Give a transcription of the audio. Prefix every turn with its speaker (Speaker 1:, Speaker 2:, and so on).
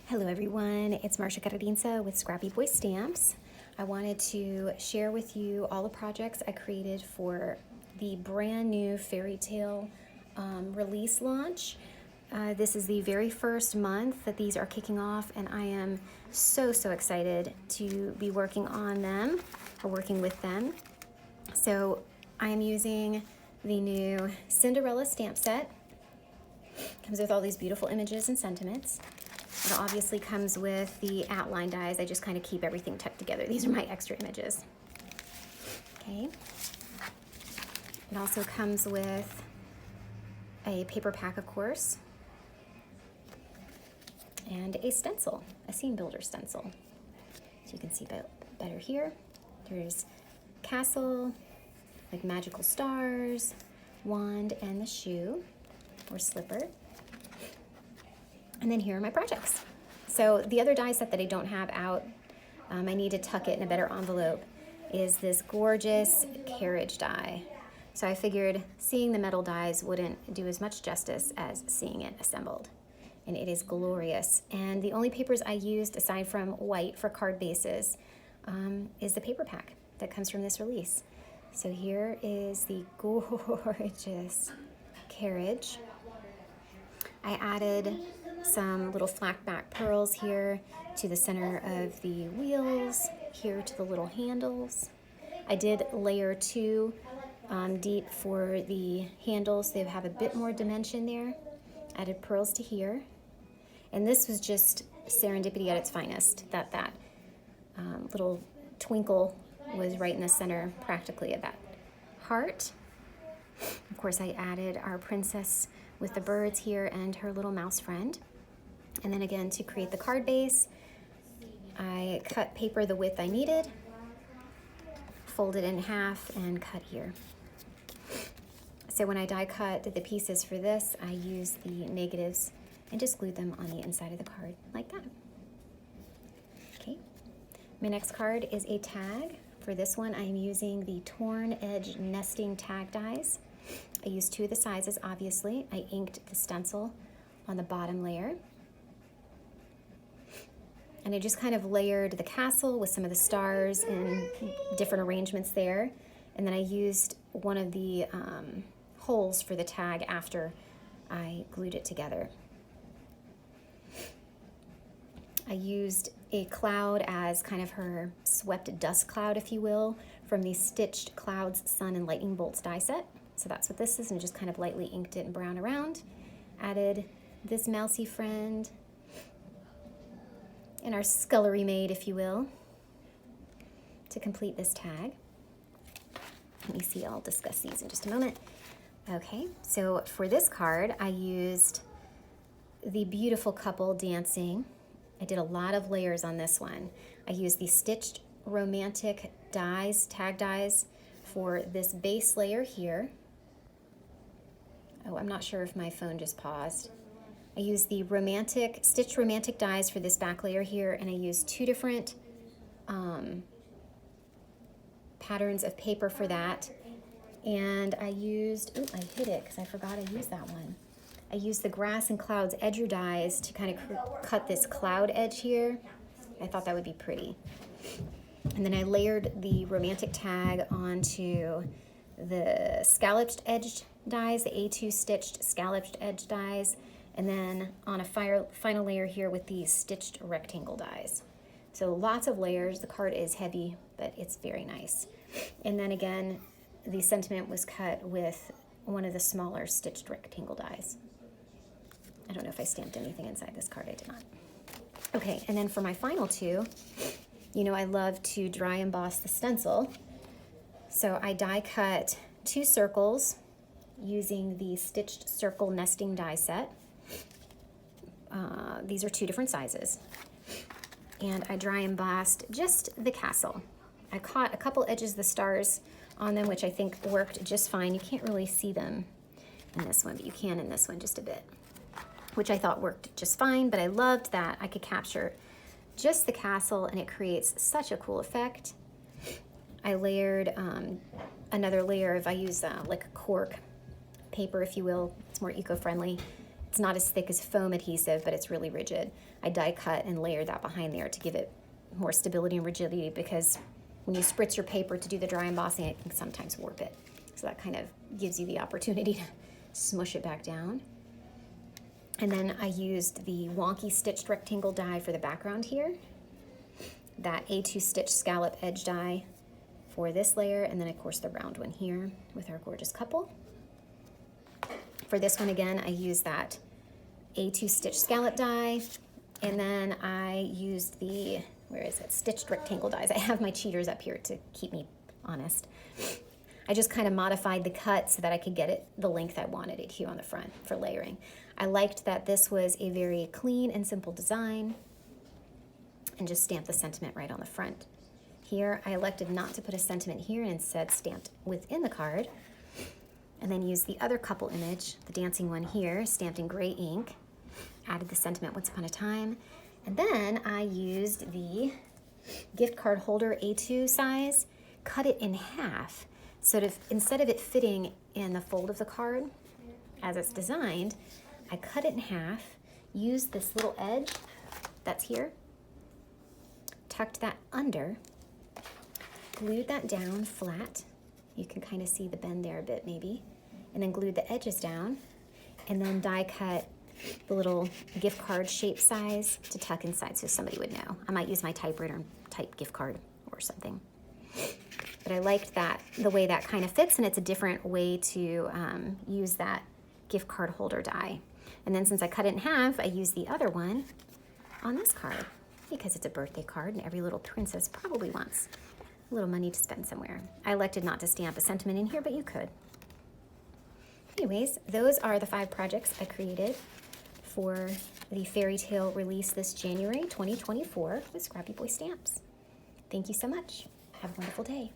Speaker 1: Hello everyone, it's Marcia Caradinta with Scrappy Boy Stamps. I wanted to share with you all the projects I created for the brand new fairy tale release launch. This is the very first month that these are kicking off, and I am so excited to be working on them or working with them. So I am using the new Cinderella stamp set. Comes with all these beautiful images and sentiments. It obviously comes with the outline dies. I just kind of keep everything tucked together. These are my extra images. Okay. It also comes with a paper pack, of course, and a stencil, a scene builder stencil. So you can see better here. There's castle, like magical stars, wand, and the shoe or slipper. And then here are my projects. So the other die set that I don't have out, I need to tuck it in a better envelope, is this gorgeous carriage die. So I figured seeing the metal dies wouldn't do as much justice as seeing it assembled. And it is glorious. And the only papers I used, aside from white for card bases, is the paper pack that comes from this release. So here is the gorgeous carriage. I added some little flat back pearls here to the center of the wheels, here to the little handles. I did layer 2 deep for the handles. They have a bit more dimension there. Added pearls to here. And this was just serendipity at its finest, that little twinkle was right in the center practically of that heart. Of course, I added our princess with the birds here and her little mouse friend. And then again, to create the card base, I cut paper the width I needed, folded in half, and cut here. So when I die cut the pieces for this, I used the negatives and just glued them on the inside of the card like that. Okay. My next card is a tag. For this one, I am using the Torn Edge Nesting Tag dies. I used 2 of the sizes, obviously. I inked the stencil on the bottom layer. And I just kind of layered the castle with some of the stars and different arrangements there. And then I used one of the holes for the tag after I glued it together. I used a cloud as kind of her swept dust cloud, if you will, from the Stitched Clouds, Sun, and Lightning Bolts die set. So that's what this is, and just kind of lightly inked it in brown around. Added this mousy friend and our scullery maid, if you will, to complete this tag. Let me see, I'll discuss these in just a moment. Okay, so for this card, I used the beautiful couple dancing. I did a lot of layers on this one. I used the Stitched Romantic dies, tag dies, for this base layer here. Oh, I'm not sure if my phone just paused. I used the Stitched Romantic dies for this back layer here, and I used 2 different patterns of paper for that. And I used, I hid it because I forgot I used that one. I used the Grass and Clouds Edger dies to kind of cut this cloud edge here. I thought that would be pretty. And then I layered the romantic tag onto the scalloped edged dies, the A2 stitched scalloped edge dies, and then on a final layer here with these stitched rectangle dies. So lots of layers. The card is heavy, but it's very nice. And then again, the sentiment was cut with one of the smaller stitched rectangle dies. I don't know if I stamped anything inside this card. I did not. Okay, and then for my final 2, you know I love to dry emboss the stencil. So I die cut 2 circles using the Stitched Circle Nesting die set. These are 2 different sizes. And I dry embossed just the castle. I caught a couple edges of the stars on them, which I think worked just fine. You can't really see them in this one, but you can in this one just a bit, which I thought worked just fine, but I loved that I could capture just the castle and it creates such a cool effect. I layered another layer of, I use like cork paper, if you will. It's more eco-friendly. It's not as thick as foam adhesive, but it's really rigid. I die cut and layered that behind there to give it more stability and rigidity, because when you spritz your paper to do the dry embossing, it can sometimes warp it. So that kind of gives you the opportunity to smush it back down. And then I used the wonky stitched rectangle die for the background here, that A2 stitch scallop edge die for this layer, and then of course the round one here with our gorgeous couple. For this one again, I used that A2 stitch scallop die, and then I used the, where is it, stitched rectangle dies. I have my cheaters up here to keep me honest. I just kind of modified the cut so that I could get it the length I wanted it here on the front for layering. I liked that this was a very clean and simple design, and just stamped the sentiment right on the front. Here, I elected not to put a sentiment here and instead stamped within the card, and then used the other couple image, the dancing one here, stamped in gray ink, added the sentiment once upon a time, and then I used the gift card holder A2 size, cut it in half, so that instead of it fitting in the fold of the card as it's designed, I cut it in half, used this little edge that's here, tucked that under, glued that down flat. You can kind of see the bend there a bit maybe, and then glued the edges down, and then die cut the little gift card shape size to tuck inside so somebody would know. I might use my typewriter and type gift card or something. But I liked that, the way that kind of fits, and it's a different way to use that gift card holder die. And then since I cut it in half, I used the other one on this card, because it's a birthday card and every little princess probably wants a little money to spend somewhere. I elected not to stamp a sentiment in here, but you could. Anyways, those are the 5 projects I created for the fairy tale release this January 2024 with Scrappy Boy Stamps. Thank you so much. Have a wonderful day.